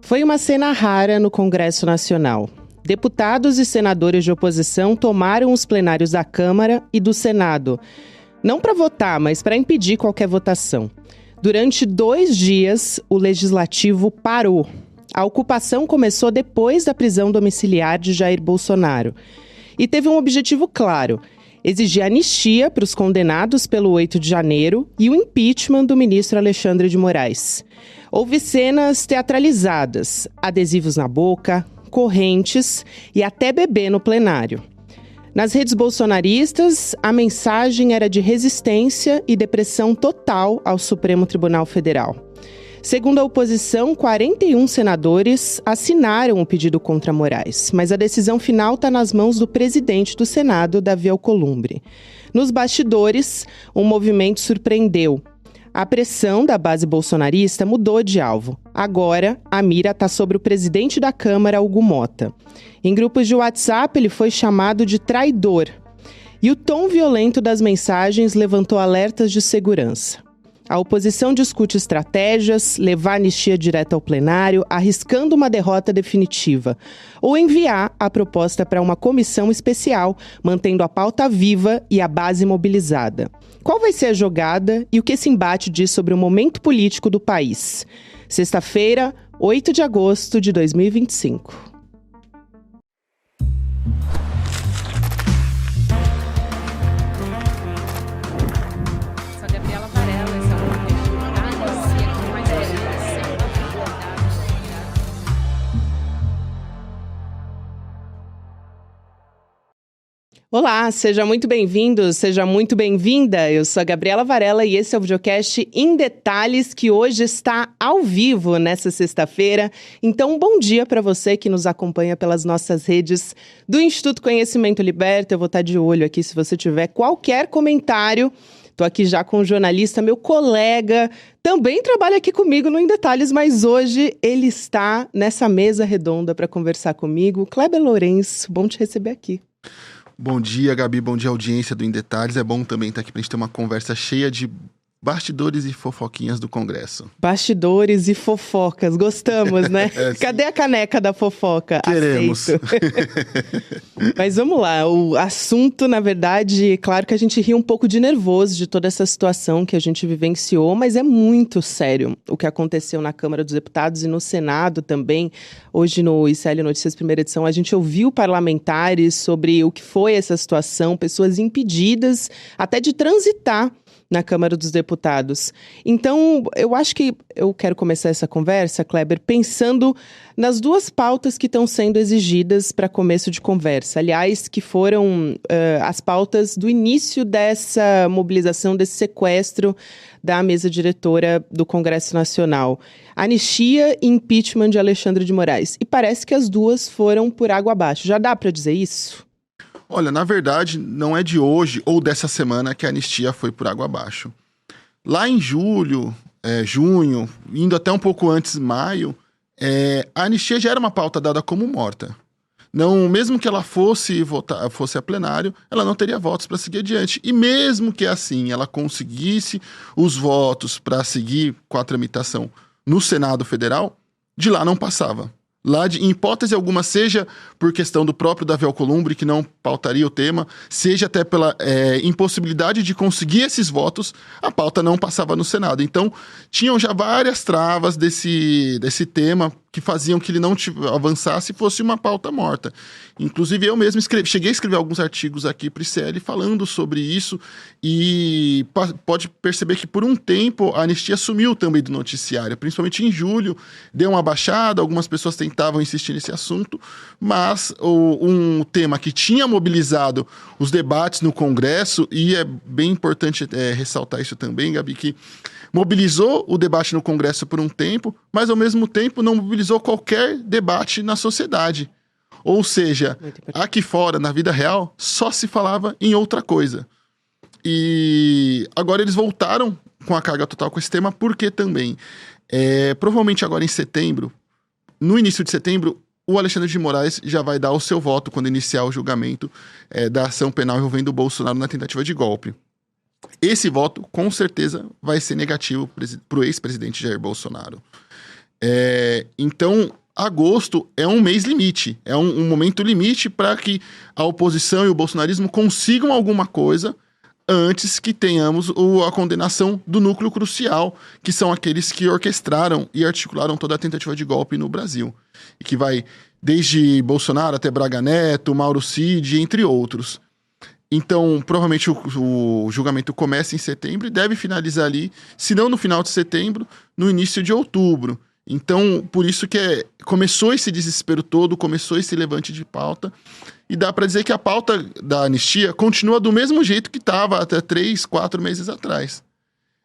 Foi uma cena rara no Congresso Nacional. Deputados e senadores de oposição tomaram os plenários da Câmara e do Senado, não para votar, mas para impedir qualquer votação. Durante 2 dias, o Legislativo parou. A ocupação começou depois da prisão domiciliar de Jair Bolsonaro. E teve um objetivo claro: exigir anistia para os condenados pelo 8 de janeiro e o impeachment do ministro Alexandre de Moraes. Houve cenas teatralizadas, adesivos na boca, correntes e até bebê no plenário. Nas redes bolsonaristas, a mensagem era de resistência e depressão total ao Supremo Tribunal Federal. Segundo a oposição, 41 senadores assinaram o pedido contra Moraes, mas a decisão final está nas mãos do presidente do Senado, Davi Alcolumbre. Nos bastidores, um movimento surpreendeu. A pressão da base bolsonarista mudou de alvo. Agora, a mira está sobre o presidente da Câmara, Hugo Mota. Em grupos de WhatsApp, ele foi chamado de traidor. E o tom violento das mensagens levantou alertas de segurança. A oposição discute estratégias, levar a anistia direto ao plenário, arriscando uma derrota definitiva, ou enviar a proposta para uma comissão especial, mantendo a pauta viva e a base mobilizada. Qual vai ser a jogada e o que esse embate diz sobre o momento político do país? Sexta-feira, 8 de agosto de 2025. Olá, seja muito bem-vindo, seja muito bem-vinda. Eu sou a Gabriela Varela e esse é o videocast Em Detalhes, que hoje está ao vivo nessa sexta-feira. Então, bom dia para você que nos acompanha pelas nossas redes do Instituto Conhecimento Liberta. Eu vou estar de olho aqui se você tiver qualquer comentário. Estou aqui já com o jornalista, meu colega, também trabalha aqui comigo no Em Detalhes, mas hoje ele está nessa mesa redonda para conversar comigo. Kleber Lourenço, bom te receber aqui. Bom dia, Gabi. Bom dia, audiência do Em Detalhes. É bom também estar aqui para a gente ter uma conversa cheia de bastidores e fofoquinhas do Congresso. Bastidores e fofocas. Gostamos, né? Cadê a caneca da fofoca? Queremos. Mas vamos lá. O assunto, na verdade, claro que a gente ri um pouco de nervoso de toda essa situação que a gente vivenciou, mas é muito sério o que aconteceu na Câmara dos Deputados e no Senado também. Hoje no ICL Notícias Primeira Edição, a gente ouviu parlamentares sobre o que foi essa situação, pessoas impedidas até de transitar na Câmara dos Deputados. Então, eu acho que eu quero começar essa conversa, Kleber, pensando nas 2 pautas que estão sendo exigidas para começo de conversa. Aliás, que foram as pautas do início dessa mobilização, desse sequestro da mesa diretora do Congresso Nacional. Anistia e impeachment de Alexandre de Moraes. E parece que as 2 foram por água abaixo. Já dá para dizer isso? Olha, na verdade, não é de hoje ou dessa semana que a anistia foi por água abaixo. Lá em junho, indo até um pouco antes, maio, a anistia já era uma pauta dada como morta. Não, mesmo que ela fosse a plenário, ela não teria votos para seguir adiante. E mesmo que assim ela conseguisse os votos para seguir com a tramitação no Senado Federal, de lá não passava. Lá, em hipótese alguma, seja por questão do próprio Davi Alcolumbre, que não pautaria o tema, seja até pela impossibilidade de conseguir esses votos, a pauta não passava no Senado. Então, tinham já várias travas desse tema que faziam que ele não avançasse e fosse uma pauta morta. Inclusive, eu mesmo cheguei a escrever alguns artigos aqui para o ICL falando sobre isso e pode perceber que por um tempo a anistia sumiu também do noticiário, principalmente em julho, deu uma baixada, algumas pessoas tentavam insistir nesse assunto, mas um tema que tinha mobilizado os debates no Congresso, e é bem importante ressaltar isso também, Gabi, que mobilizou o debate no Congresso por um tempo, mas ao mesmo tempo não mobilizou qualquer debate na sociedade. Ou seja, aqui fora, na vida real, só se falava em outra coisa. E agora eles voltaram com a carga total com esse tema, porque também, provavelmente agora em setembro, no início de setembro, o Alexandre de Moraes já vai dar o seu voto quando iniciar o julgamento da ação penal envolvendo o Bolsonaro na tentativa de golpe. Esse voto, com certeza, vai ser negativo para o ex-presidente Jair Bolsonaro. Então, agosto é um mês limite, é um momento limite para que a oposição e o bolsonarismo consigam alguma coisa antes que tenhamos a condenação do núcleo crucial, que são aqueles que orquestraram e articularam toda a tentativa de golpe no Brasil. E que vai desde Bolsonaro até Braga Neto, Mauro Cid, entre outros. Então, provavelmente o julgamento começa em setembro e deve finalizar ali, se não no final de setembro, no início de outubro. Então, por isso que começou esse desespero todo, começou esse levante de pauta. E dá para dizer que a pauta da anistia continua do mesmo jeito que estava até 3, 4 meses atrás.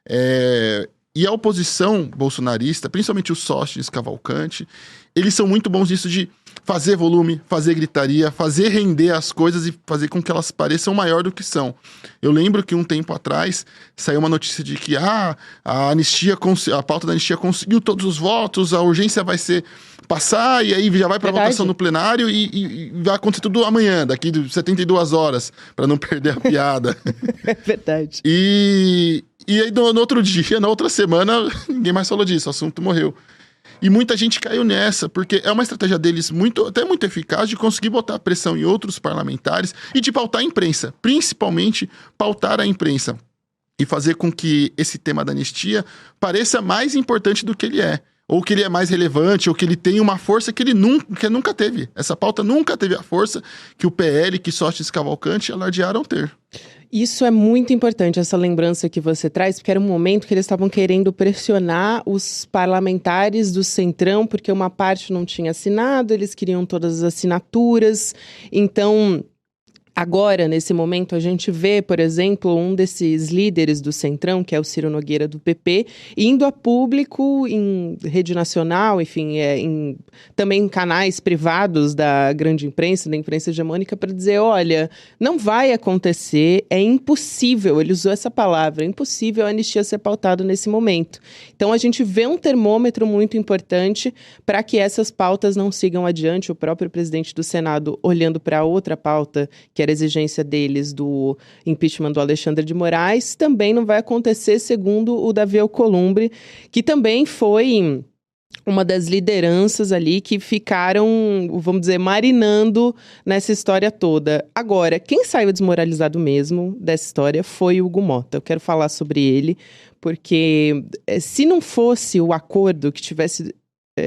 E a oposição bolsonarista, principalmente o Sóstenes Cavalcante, eles são muito bons nisso de fazer volume, fazer gritaria, fazer render as coisas e fazer com que elas pareçam maior do que são. Eu lembro que um tempo atrás saiu uma notícia de que a pauta da anistia conseguiu todos os votos, a urgência vai ser passar e aí já vai para votação no plenário e vai acontecer tudo amanhã, daqui de 72 horas, para não perder a piada. É verdade. E aí no outro dia, na outra semana, ninguém mais falou disso, o assunto morreu. E muita gente caiu nessa, porque é uma estratégia deles até muito eficaz de conseguir botar pressão em outros parlamentares e de pautar a imprensa, principalmente pautar a imprensa e fazer com que esse tema da anistia pareça mais importante do que ele é. Ou que ele é mais relevante, ou que ele tem uma força que ele nunca teve. Essa pauta nunca teve a força que o PL, que Sóstenes Cavalcante alardearam ter. Isso é muito importante, essa lembrança que você traz, porque era um momento que eles estavam querendo pressionar os parlamentares do Centrão, porque uma parte não tinha assinado, eles queriam todas as assinaturas. Então, agora, nesse momento, a gente vê, por exemplo, um desses líderes do Centrão, que é o Ciro Nogueira do PP, indo a público em rede nacional, enfim, também em canais privados da grande imprensa, da imprensa hegemônica, para dizer, olha, não vai acontecer, é impossível, ele usou essa palavra, é impossível a anistia ser pautada nesse momento. Então, a gente vê um termômetro muito importante para que essas pautas não sigam adiante. O próprio presidente do Senado, olhando para outra pauta, que era a exigência deles do impeachment do Alexandre de Moraes, também não vai acontecer, segundo o Davi Alcolumbre, que também foi uma das lideranças ali que ficaram, vamos dizer, marinando nessa história toda. Agora, quem saiu desmoralizado mesmo dessa história foi o Hugo Motta. Eu quero falar sobre ele, porque se não fosse o acordo que tivesse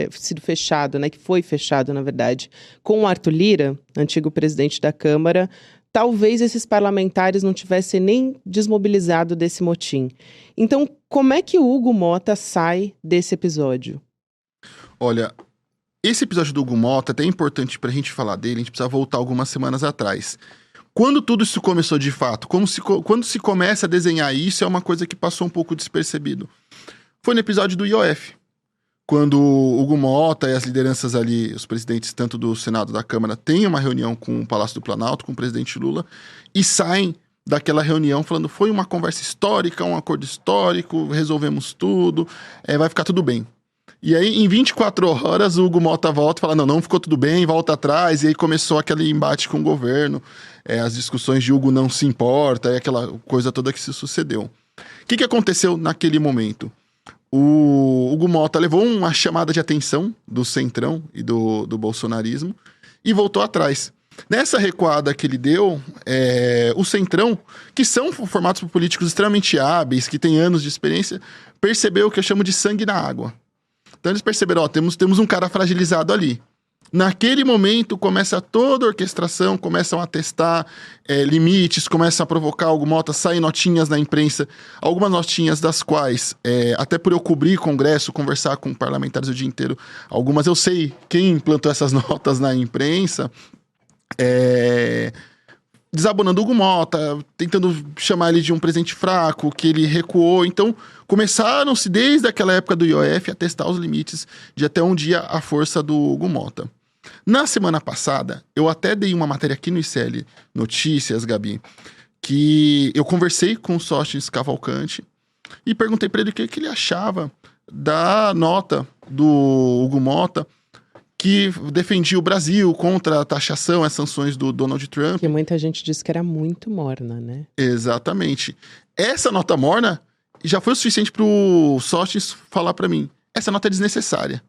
sido fechado, né, que foi fechado, na verdade, com o Arthur Lira, antigo presidente da Câmara, talvez esses parlamentares não tivessem nem desmobilizado desse motim. Então, como é que o Hugo Motta sai desse episódio? Olha, esse episódio do Hugo Motta é até importante pra gente falar dele, a gente precisa voltar algumas semanas atrás. Quando tudo isso começou de fato, quando se começa a desenhar isso, é uma coisa que passou um pouco despercebido. Foi no episódio do IOF. Quando o Hugo Motta e as lideranças ali, os presidentes tanto do Senado e da Câmara, têm uma reunião com o Palácio do Planalto, com o presidente Lula, e saem daquela reunião falando, foi uma conversa histórica, um acordo histórico, resolvemos tudo, vai ficar tudo bem. E aí, em 24 horas, o Hugo Motta volta e fala, não ficou tudo bem, volta atrás, e aí começou aquele embate com o governo, as discussões de Hugo não se importa, e aquela coisa toda que se sucedeu. O que aconteceu naquele momento? O Hugo Motta levou uma chamada de atenção do Centrão e do bolsonarismo e voltou atrás. Nessa recuada que ele deu, o Centrão, que são formados por políticos extremamente hábeis, que têm anos de experiência, percebeu o que eu chamo de sangue na água. Então eles perceberam, temos um cara fragilizado ali. Naquele momento começa toda a orquestração, começam a testar limites, começam a provocar Hugo Motta, saem notinhas na imprensa, algumas notinhas das quais, até por eu cobrir congresso, conversar com parlamentares o dia inteiro, algumas eu sei quem implantou essas notas na imprensa, desabonando Hugo Motta, tentando chamar ele de um presidente fraco, que ele recuou. Então, começaram-se desde aquela época do IOF a testar os limites de até um dia a força do Hugo Motta. Na semana passada, eu até dei uma matéria aqui no ICL Notícias, Gabi, que eu conversei com o Sóstenes Cavalcante e perguntei para ele o que ele achava da nota do Hugo Motta, que defendia o Brasil contra a taxação, as sanções do Donald Trump. Que muita gente disse que era muito morna, né? Exatamente. Essa nota morna já foi o suficiente pro Sóstenes falar para mim, essa nota é desnecessária.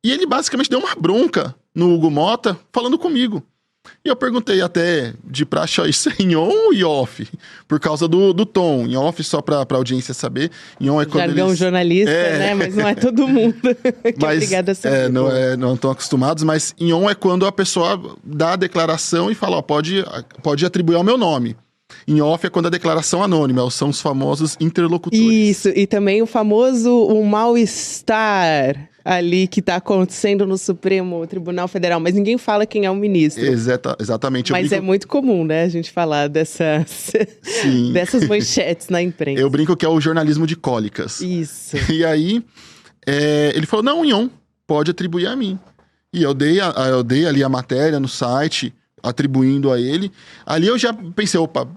E ele basicamente deu uma bronca no Hugo Mota falando comigo. E eu perguntei até de praxe, isso é em on ou em off? Por causa do tom. Em off, só pra audiência saber. Em on é quando jargão eles... jornalista, né? Mas não é todo mundo que é obrigado a saber. Não estão acostumados, mas em on é quando a pessoa dá a declaração e fala, ó, pode atribuir ao meu nome. Em off é quando a declaração anônima, são os famosos interlocutores. Isso, e também o famoso mal-estar ali que está acontecendo no Supremo Tribunal Federal, mas ninguém fala quem é o ministro. Exatamente. Mas é muito comum, né, a gente falar dessas manchetes na imprensa. Eu brinco que é o jornalismo de cólicas. Isso. E aí, ele falou, não, Ion, pode atribuir a mim. E eu dei ali a matéria no site, atribuindo a ele. Ali eu já pensei, opa,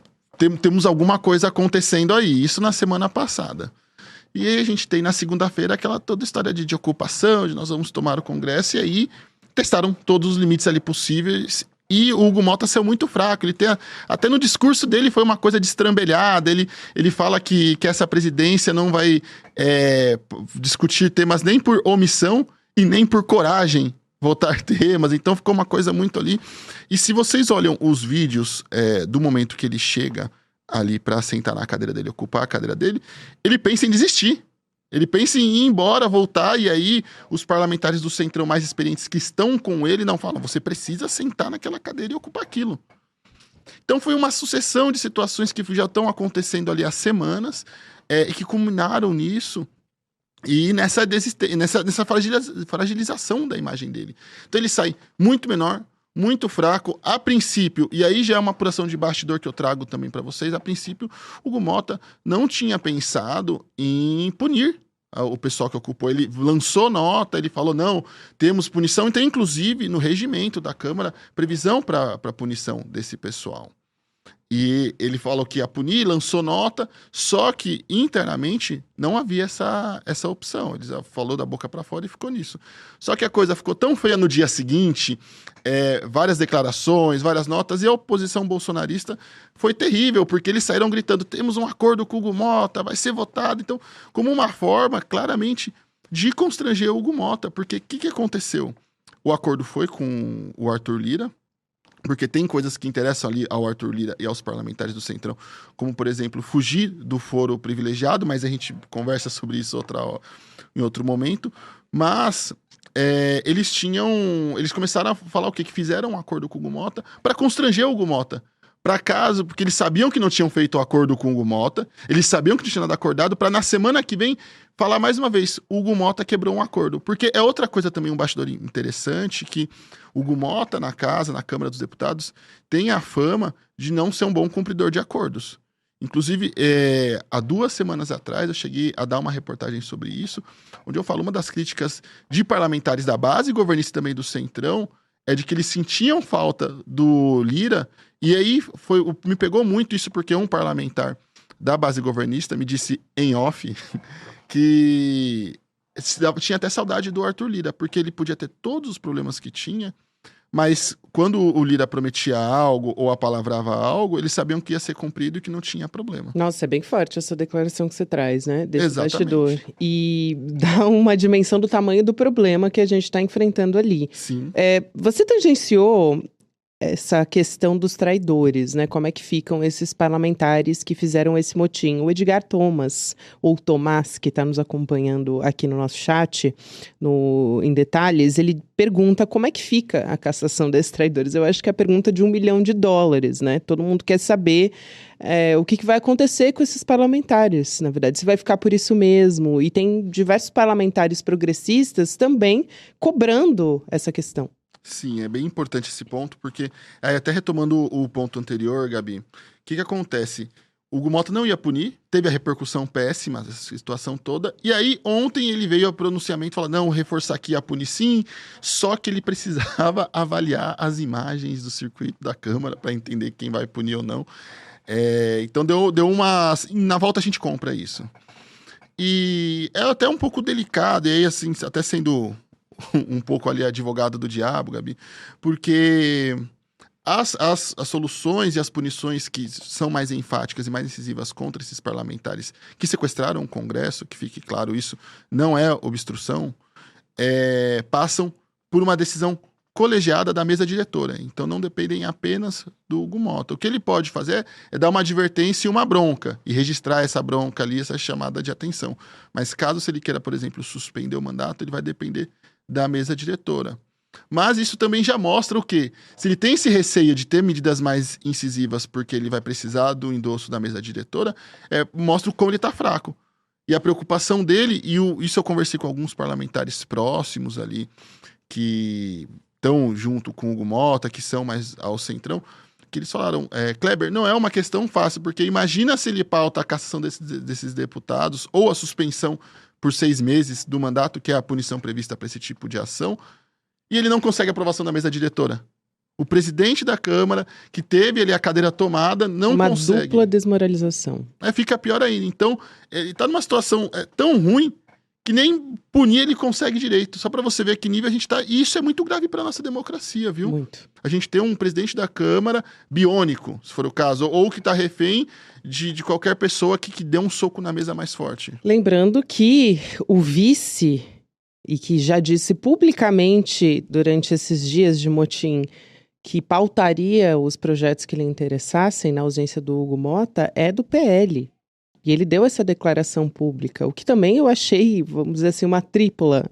temos alguma coisa acontecendo aí. Isso na semana passada. E aí a gente tem na segunda-feira aquela toda história de ocupação, de nós vamos tomar o Congresso, e aí testaram todos os limites ali possíveis, e o Hugo Mota saiu muito fraco, ele tem, até no discurso dele foi uma coisa destrambelhada, ele fala que essa presidência não vai discutir temas nem por omissão e nem por coragem votar temas, então ficou uma coisa muito ali. E se vocês olham os vídeos do momento que ele chega ali pra sentar na cadeira dele, ocupar a cadeira dele, ele pensa em desistir. Ele pensa em ir embora, voltar, e aí os parlamentares do Centrão mais experientes que estão com ele não falam, você precisa sentar naquela cadeira e ocupar aquilo. Então foi uma sucessão de situações que já estão acontecendo ali há semanas, e que culminaram nisso, e nessa fragilização da imagem dele. Então ele sai muito menor, muito fraco, a princípio, e aí já é uma apuração de bastidor que eu trago também para vocês, a princípio, o Hugo Mota não tinha pensado em punir o pessoal que ocupou. Ele lançou nota, ele falou, não, temos punição, então inclusive no regimento da Câmara, previsão para punição desse pessoal. E ele falou que ia punir, lançou nota, só que internamente não havia essa opção. Ele falou da boca para fora e ficou nisso. Só que a coisa ficou tão feia no dia seguinte, várias declarações, várias notas, e a oposição bolsonarista foi terrível, porque eles saíram gritando, temos um acordo com o Hugo Mota, vai ser votado. Então, como uma forma, claramente, de constranger o Hugo Mota, porque o que aconteceu? O acordo foi com o Arthur Lira, porque tem coisas que interessam ali ao Arthur Lira e aos parlamentares do Centrão, como, por exemplo, fugir do foro privilegiado, mas a gente conversa sobre isso em outro momento. Mas eles começaram a falar o quê? Que fizeram um acordo com o Hugo Mota para constranger o Hugo Mota. Porque eles sabiam que não tinham feito o acordo com o Hugo Mota, eles sabiam que não tinha nada acordado, para na semana que vem falar mais uma vez, o Hugo Mota quebrou um acordo. Porque é outra coisa também, um bastidor interessante, que o Hugo Mota na Câmara dos Deputados, tem a fama de não ser um bom cumpridor de acordos. Inclusive, há 2 semanas atrás, eu cheguei a dar uma reportagem sobre isso, onde eu falo uma das críticas de parlamentares da base governista também do Centrão, é de que eles sentiam falta do Lira, e aí me pegou muito isso, porque um parlamentar da base governista me disse em off que tinha até saudade do Arthur Lira, porque ele podia ter todos os problemas que tinha, mas quando o Lira prometia algo ou apalavrava algo, eles sabiam que ia ser cumprido e que não tinha problema. Nossa, é bem forte essa declaração que você traz, né? Desse Exatamente. bastidor. E dá uma dimensão do tamanho do problema que a gente está enfrentando ali. Sim. Você tangenciou essa questão dos traidores, né? Como é que ficam esses parlamentares que fizeram esse motim? O Edgar Thomas, ou Tomás, que está nos acompanhando aqui no nosso chat, em detalhes, ele pergunta como é que fica a cassação desses traidores. Eu acho que é a pergunta de $1 milhão, né? Todo mundo quer saber o que vai acontecer com esses parlamentares, na verdade, se vai ficar por isso mesmo. E tem diversos parlamentares progressistas também cobrando essa questão. Sim, é bem importante esse ponto, porque, até retomando o ponto anterior, Gabi, o que acontece? O Hugo Mota não ia punir, teve a repercussão péssima, essa situação toda, e aí ontem ele veio ao pronunciamento e falou, não, reforçar aqui a punir sim, só que ele precisava avaliar as imagens do circuito da Câmara para entender quem vai punir ou não. Então deu uma... Na volta a gente compra isso. E é até um pouco delicado, e aí assim, até sendo um pouco ali advogado do diabo, Gabi, porque as soluções e as punições que são mais enfáticas e mais incisivas contra esses parlamentares que sequestraram o Congresso, que fique claro isso, não é obstrução, passam por uma decisão colegiada da mesa diretora. Então não dependem apenas do Hugo Mota. O que ele pode fazer é dar uma advertência e uma bronca, e registrar essa bronca ali, essa chamada de atenção. Mas caso se ele queira, por exemplo, suspender o mandato, ele vai depender da mesa diretora. Mas isso também já mostra o quê? Se ele tem esse receio de ter medidas mais incisivas porque ele vai precisar do endosso da mesa diretora, mostra como ele está fraco. E a preocupação dele, isso eu conversei com alguns parlamentares próximos ali, que estão junto com o Hugo Mota, que são mais ao centrão, que eles falaram, Kleber, não é uma questão fácil, porque imagina se ele pauta a cassação desses deputados, ou a suspensão por 6 meses do mandato, que é a punição prevista para esse tipo de ação, e ele não consegue aprovação da mesa diretora. O presidente da Câmara, que teve ali a cadeira tomada, não consegue. Uma dupla desmoralização. Fica pior ainda. Então, ele está numa situação tão ruim que nem punir ele consegue direito. Só para você ver a que nível a gente está. E isso é muito grave para nossa democracia, viu? Muito. A gente tem um presidente da Câmara biônico, se for o caso, ou que está refém de qualquer pessoa que dê um soco na mesa mais forte. Lembrando que o vice, e que já disse publicamente durante esses dias de motim que pautaria os projetos que lhe interessassem na ausência do Hugo Mota, é do PL. E ele deu essa declaração pública, o que também eu achei, vamos dizer assim, uma tripla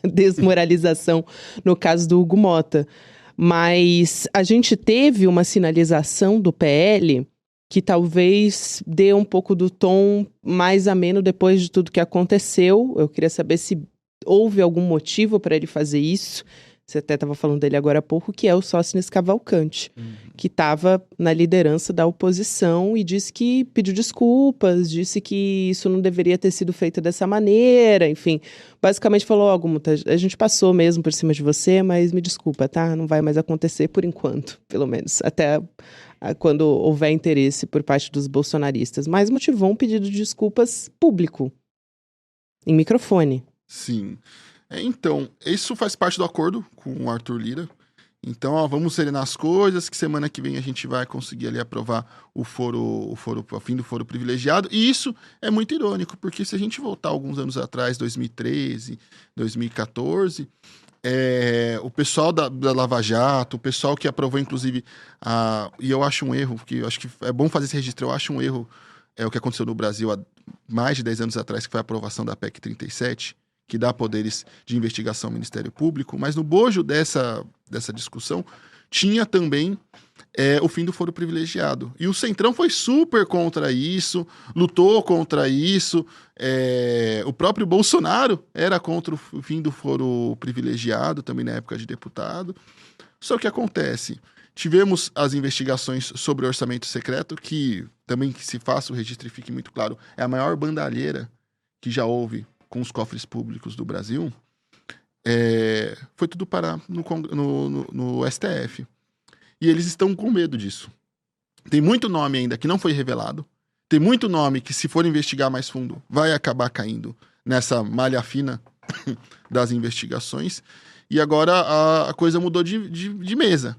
desmoralização no caso do Hugo Mota. Mas a gente teve uma sinalização do PL que talvez dê um pouco do tom mais ameno depois de tudo que aconteceu. Eu queria saber se houve algum motivo para ele fazer isso. Você até estava falando dele agora há pouco, que é o Sóstenes Cavalcante, que estava na liderança da oposição e disse que pediu desculpas, disse que isso não deveria ter sido feito dessa maneira, enfim. Basicamente falou, a gente passou mesmo por cima de você, mas me desculpa, tá? Não vai mais acontecer por enquanto, pelo menos, até quando houver interesse por parte dos bolsonaristas. Mas motivou um pedido de desculpas público, em microfone. Sim. Então, isso faz parte do acordo com o Arthur Lira. Então, vamos serenar as coisas, que semana que vem a gente vai conseguir ali aprovar o fim do foro privilegiado. E isso é muito irônico, porque se a gente voltar alguns anos atrás, 2013, 2014, o pessoal da Lava Jato, o pessoal que aprovou, inclusive, e eu acho um erro, porque eu acho que é bom fazer esse registro, eu acho um erro, o que aconteceu no Brasil há mais de 10 anos atrás, que foi a aprovação da PEC 37, que dá poderes de investigação ao Ministério Público, mas no bojo dessa discussão tinha também o fim do foro privilegiado. E o Centrão foi super contra isso, lutou contra isso, o próprio Bolsonaro era contra o fim do foro privilegiado, também na época de deputado. Só que acontece, tivemos as investigações sobre o orçamento secreto, que também, que se faça o registro e fique muito claro, é a maior bandalheira que já houve com os cofres públicos do Brasil, foi tudo parar no STF. E eles estão com medo disso. Tem muito nome ainda que não foi revelado, tem muito nome que, se for investigar mais fundo, vai acabar caindo nessa malha fina das investigações, e agora a coisa mudou de mesa.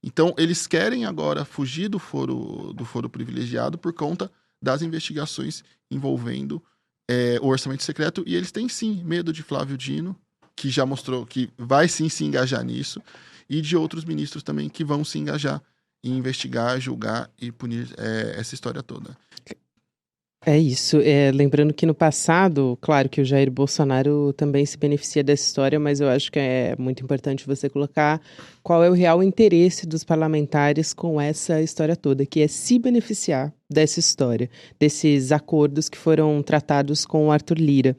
Então, eles querem agora fugir do foro privilegiado por conta das investigações envolvendo o orçamento secreto, e eles têm sim medo de Flávio Dino, que já mostrou que vai sim se engajar nisso, e de outros ministros também que vão se engajar em investigar, julgar e punir essa história toda. É isso. Lembrando que no passado, claro que o Jair Bolsonaro também se beneficia dessa história, mas eu acho que é muito importante você colocar qual é o real interesse dos parlamentares com essa história toda, que é se beneficiar dessa história, desses acordos que foram tratados com o Arthur Lira.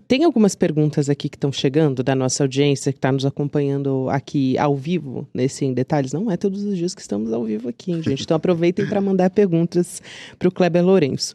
Tem algumas perguntas aqui que estão chegando da nossa audiência, que está nos acompanhando aqui ao vivo, nesse Em Detalhes. Não é todos os dias que estamos ao vivo aqui, hein, gente? Então aproveitem para mandar perguntas para o Kleber Lourenço.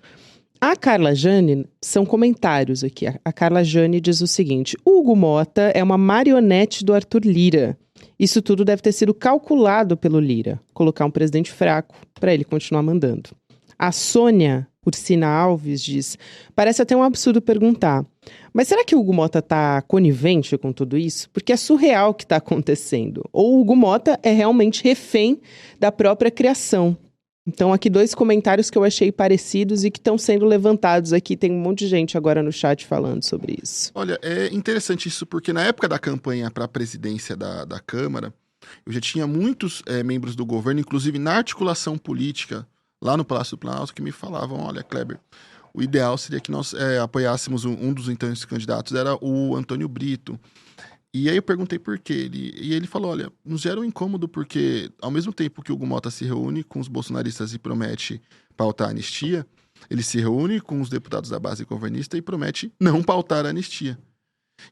A Carla Jane, são comentários aqui. A Carla Jane diz o seguinte: Hugo Mota é uma marionete do Arthur Lira. Isso tudo deve ter sido calculado pelo Lira. Colocar um presidente fraco para ele continuar mandando. A Sônia Ursina Alves diz: parece até um absurdo perguntar, mas será que o Hugo Mota está conivente com tudo isso? Porque é surreal o que está acontecendo. Ou o Hugo Mota é realmente refém da própria criação Então, aqui 2 comentários que eu achei parecidos e que estão sendo levantados aqui. Tem um monte de gente agora no chat falando sobre isso. Olha, é interessante isso, porque na época da campanha para a presidência da Câmara, eu já tinha muitos membros do governo, inclusive na articulação política, lá no Palácio do Planalto, que me falavam, olha, Kleber, o ideal seria que nós apoiássemos um dos então candidatos, era o Antônio Brito. E aí eu perguntei por quê. E ele falou, olha, nos gera um incômodo porque ao mesmo tempo que o Hugo Mota se reúne com os bolsonaristas e promete pautar a anistia, ele se reúne com os deputados da base governista e promete não pautar a anistia.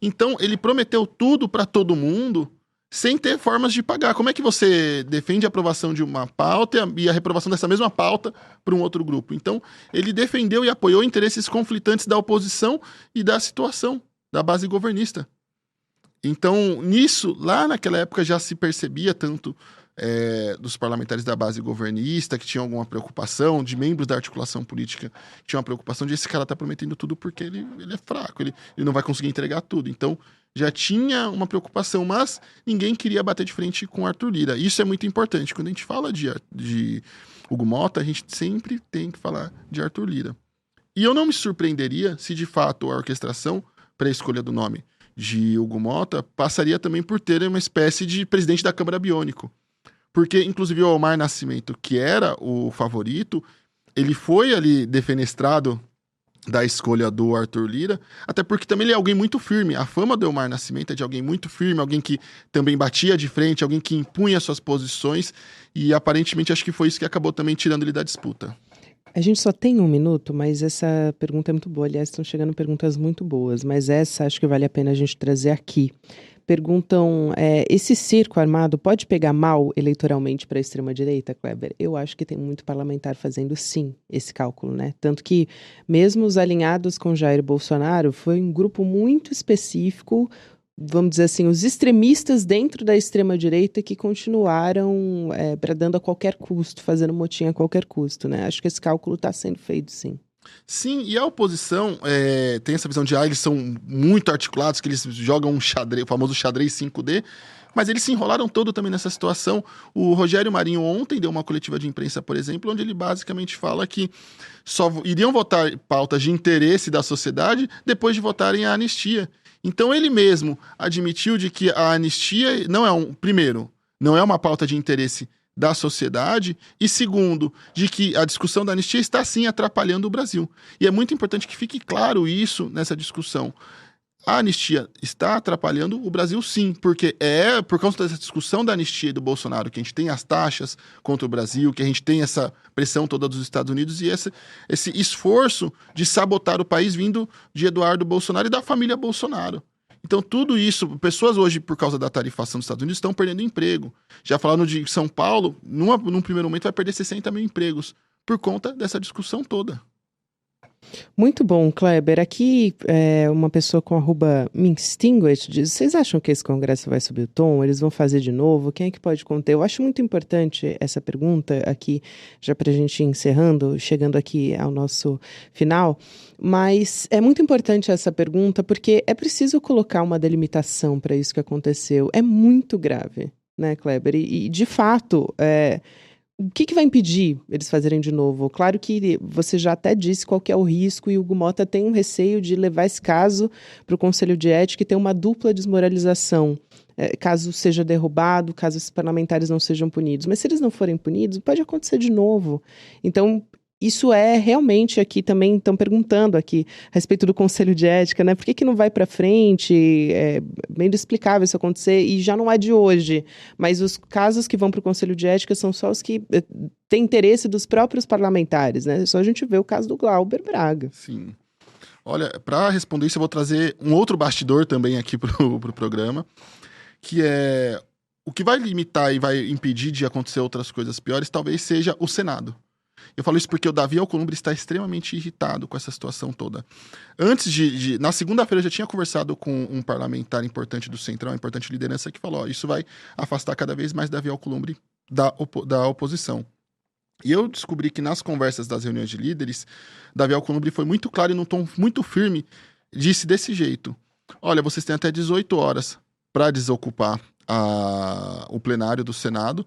Então, ele prometeu tudo para todo mundo sem ter formas de pagar. Como é que você defende a aprovação de uma pauta e a reprovação dessa mesma pauta para um outro grupo? Então, ele defendeu e apoiou interesses conflitantes da oposição e da situação da base governista. Então, nisso, lá naquela época já se percebia tanto dos parlamentares da base governista que tinham alguma preocupação, de membros da articulação política que tinham uma preocupação de esse cara tá prometendo tudo porque ele é fraco, ele não vai conseguir entregar tudo. Então, já tinha uma preocupação, mas ninguém queria bater de frente com Arthur Lira. Isso é muito importante. Quando a gente fala de Hugo Mota, a gente sempre tem que falar de Arthur Lira. E eu não me surpreenderia se, de fato, a orquestração para a escolha do nome de Hugo Mota passaria também por ter uma espécie de presidente da Câmara biônico. Porque, inclusive, o Omar Nascimento, que era o favorito, ele foi ali defenestrado da escolha do Arthur Lira, até porque também ele é alguém muito firme. A fama do Omar Nascimento é de alguém muito firme, alguém que também batia de frente, alguém que impunha suas posições, e aparentemente acho que foi isso que acabou também tirando ele da disputa. A gente só tem 1 minuto, mas essa pergunta é muito boa. Aliás, estão chegando perguntas muito boas, mas essa acho que vale a pena a gente trazer aqui. Perguntam, esse circo armado pode pegar mal eleitoralmente para a extrema-direita, Kleber? Eu acho que tem muito parlamentar fazendo sim esse cálculo, né? Tanto que mesmo os alinhados com Jair Bolsonaro foi um grupo muito específico, vamos dizer assim, os extremistas dentro da extrema-direita que continuaram bradando a qualquer custo, fazendo motim a qualquer custo, né? Acho que esse cálculo está sendo feito, sim. Sim, e a oposição tem essa visão de eles são muito articulados, que eles jogam um xadrez, o famoso xadrez 5D, mas eles se enrolaram todo também nessa situação. O Rogério Marinho ontem deu uma coletiva de imprensa, por exemplo, onde ele basicamente fala que só iriam votar pautas de interesse da sociedade depois de votarem a anistia. Então ele mesmo admitiu de que a anistia não é primeiro, não é uma pauta de interesse da sociedade, e segundo, de que a discussão da anistia está sim atrapalhando o Brasil. E é muito importante que fique claro isso nessa discussão. A anistia está atrapalhando o Brasil sim, porque é por causa dessa discussão da anistia do Bolsonaro que a gente tem as taxas contra o Brasil, que a gente tem essa pressão toda dos Estados Unidos e esse esforço de sabotar o país vindo de Eduardo Bolsonaro e da família Bolsonaro. Então, tudo isso, pessoas hoje, por causa da tarifação dos Estados Unidos, estão perdendo emprego. Já falaram de São Paulo, num primeiro momento vai perder 60 mil empregos por conta dessa discussão toda. Muito bom, Kleber. Aqui, uma pessoa com @Minxtinguish diz, vocês acham que esse congresso vai subir o tom? Eles vão fazer de novo? Quem é que pode conter? Eu acho muito importante essa pergunta aqui, já para a gente ir encerrando, chegando aqui ao nosso final, mas é muito importante essa pergunta porque é preciso colocar uma delimitação para isso que aconteceu. É muito grave, né, Kleber? E de fato, o que vai impedir eles fazerem de novo? Claro que você já até disse qual que é o risco e o Hugo Mota tem um receio de levar esse caso para o Conselho de Ética e ter uma dupla desmoralização, caso seja derrubado, caso esses parlamentares não sejam punidos. Mas se eles não forem punidos, pode acontecer de novo. Então, isso realmente aqui também estão perguntando aqui a respeito do Conselho de Ética, né? Por que não vai para frente? É bem inexplicável isso acontecer e já não é de hoje. Mas os casos que vão para o Conselho de Ética são só os que têm interesse dos próprios parlamentares, né? Só a gente vê o caso do Glauber Braga. Sim. Olha, para responder isso eu vou trazer um outro bastidor também aqui pro programa, que é o que vai limitar e vai impedir de acontecer outras coisas piores talvez seja o Senado. Eu falo isso porque o Davi Alcolumbre está extremamente irritado com essa situação toda. Na segunda-feira eu já tinha conversado com um parlamentar importante do Centrão, uma importante liderança, que falou, isso vai afastar cada vez mais Davi Alcolumbre da oposição. E eu descobri que nas conversas das reuniões de líderes, Davi Alcolumbre foi muito claro e num tom muito firme, disse desse jeito, olha, vocês têm até 18 horas para desocupar o plenário do Senado,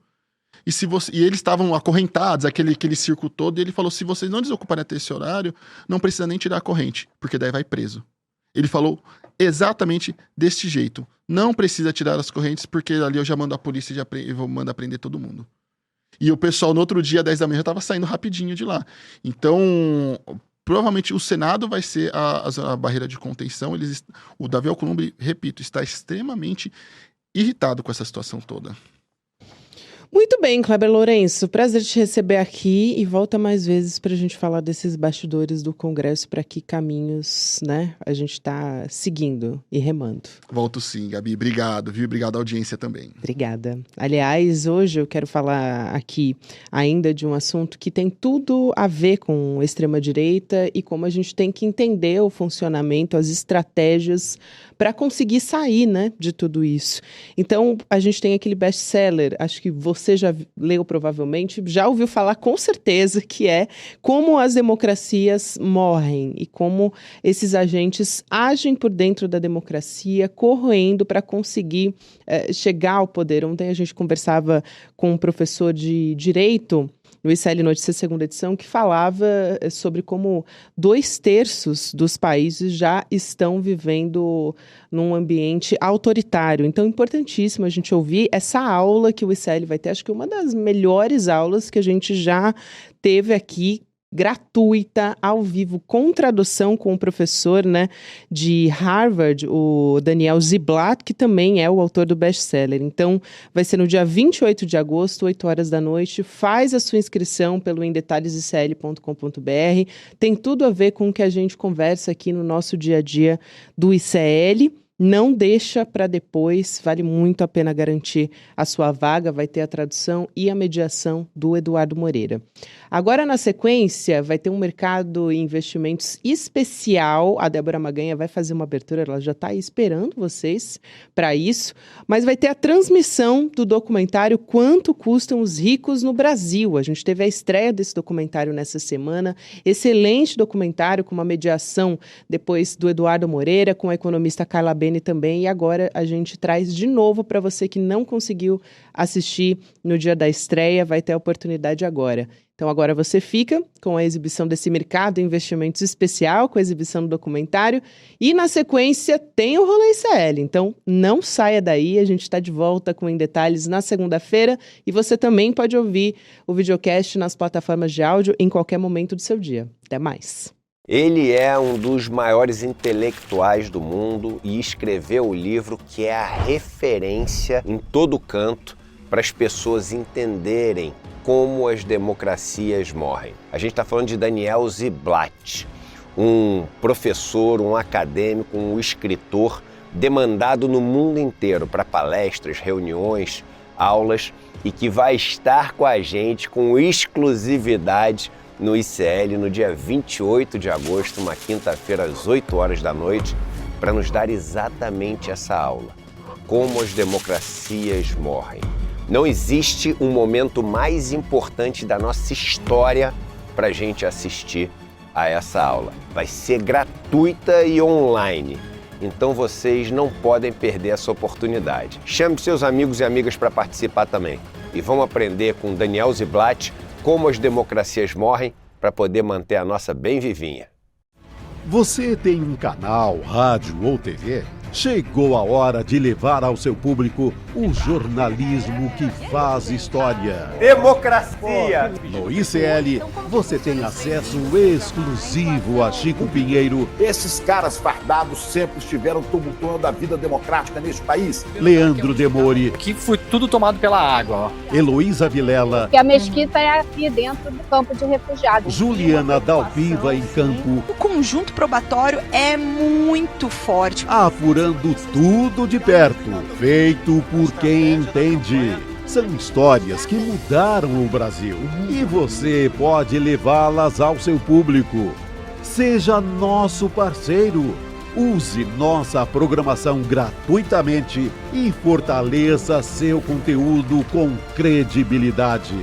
E eles estavam acorrentados, aquele circo todo, e ele falou, se vocês não desocuparem até esse horário, não precisa nem tirar a corrente, porque daí vai preso. Ele falou exatamente deste jeito. Não precisa tirar as correntes, porque ali eu já mando a polícia e vou mandar prender todo mundo. E o pessoal, no outro dia, 10 da manhã, já estava saindo rapidinho de lá. Então, provavelmente o Senado vai ser a barreira de contenção. O Davi Alcolumbre, repito, está extremamente irritado com essa situação toda. Muito bem, Kleber Lourenço, prazer te receber aqui e volta mais vezes para a gente falar desses bastidores do Congresso, para que caminhos, né, a gente está seguindo e remando. Volto sim, Gabi, obrigado, viu? Obrigado à audiência também. Obrigada. Aliás, hoje eu quero falar aqui ainda de um assunto que tem tudo a ver com extrema-direita e como a gente tem que entender o funcionamento, as estratégias para conseguir sair, né, de tudo isso. Então, a gente tem aquele best-seller, acho que você já leu provavelmente, já ouviu falar com certeza, que é Como as Democracias Morrem e como esses agentes agem por dentro da democracia, corroendo para conseguir chegar ao poder. Ontem a gente conversava com um professor de Direito no ICL Notícias, segunda edição, que falava sobre como 2/3 dos países já estão vivendo num ambiente autoritário. Então, é importantíssimo a gente ouvir essa aula que o ICL vai ter. Acho que uma das melhores aulas que a gente já teve aqui, gratuita, ao vivo, com tradução com o professor, né, de Harvard, o Daniel Ziblatt, que também é o autor do best-seller. Então, vai ser no dia 28 de agosto, 8 horas da noite. Faz a sua inscrição pelo indetalhesicl.com.br. Tem tudo a ver com o que a gente conversa aqui no nosso dia a dia do ICL. Não deixa para depois, vale muito a pena garantir a sua vaga, vai ter a tradução e a mediação do Eduardo Moreira. Agora, na sequência, vai ter um mercado em investimentos especial, a Débora Maganha vai fazer uma abertura, ela já está aí esperando vocês para isso, mas vai ter a transmissão do documentário Quanto Custam os Ricos no Brasil. A gente teve a estreia desse documentário nessa semana, excelente documentário com uma mediação depois do Eduardo Moreira, com a economista Carla Bene também, e agora a gente traz de novo para você que não conseguiu assistir no dia da estreia, vai ter a oportunidade agora. Então agora você fica com a exibição desse mercado em investimentos especial, com a exibição do documentário, e na sequência tem o Rolê ICL. Então não saia daí, a gente está de volta com Em Detalhes na segunda-feira, e você também pode ouvir o videocast nas plataformas de áudio em qualquer momento do seu dia. Até mais! Ele é um dos maiores intelectuais do mundo e escreveu o livro que é a referência em todo canto para as pessoas entenderem como as democracias morrem. A gente está falando de Daniel Ziblatt, um professor, um acadêmico, um escritor demandado no mundo inteiro para palestras, reuniões, aulas e que vai estar com a gente com exclusividade no ICL no dia 28 de agosto, uma quinta-feira, às 8 horas da noite, para nos dar exatamente essa aula. Como as democracias morrem. Não existe um momento mais importante da nossa história para a gente assistir a essa aula. Vai ser gratuita e online. Então vocês não podem perder essa oportunidade. Chame seus amigos e amigas para participar também. E vamos aprender com Daniel Ziblatt como as democracias morrem para poder manter a nossa bem vivinha. Você tem um canal, rádio ou TV? Chegou a hora de levar ao seu público o jornalismo que faz história. Democracia! No ICL, você tem acesso exclusivo a Chico Pinheiro. Esses caras fardados sempre estiveram tumultuando a vida democrática neste país. Leandro Demore. Que foi tudo tomado pela água. Heloísa Vilela. Que a mesquita é aqui dentro do campo de refugiados. Juliana Dalpiva em campo. O conjunto probatório é muito forte. Apurando tudo de perto, feito por quem entende. São histórias que mudaram o Brasil e você pode levá-las ao seu público. Seja nosso parceiro. Use nossa programação gratuitamente e fortaleça seu conteúdo com credibilidade.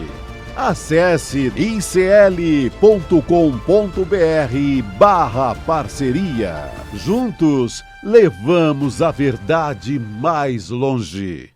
Acesse icl.com.br/parceria. Juntos, levamos a verdade mais longe.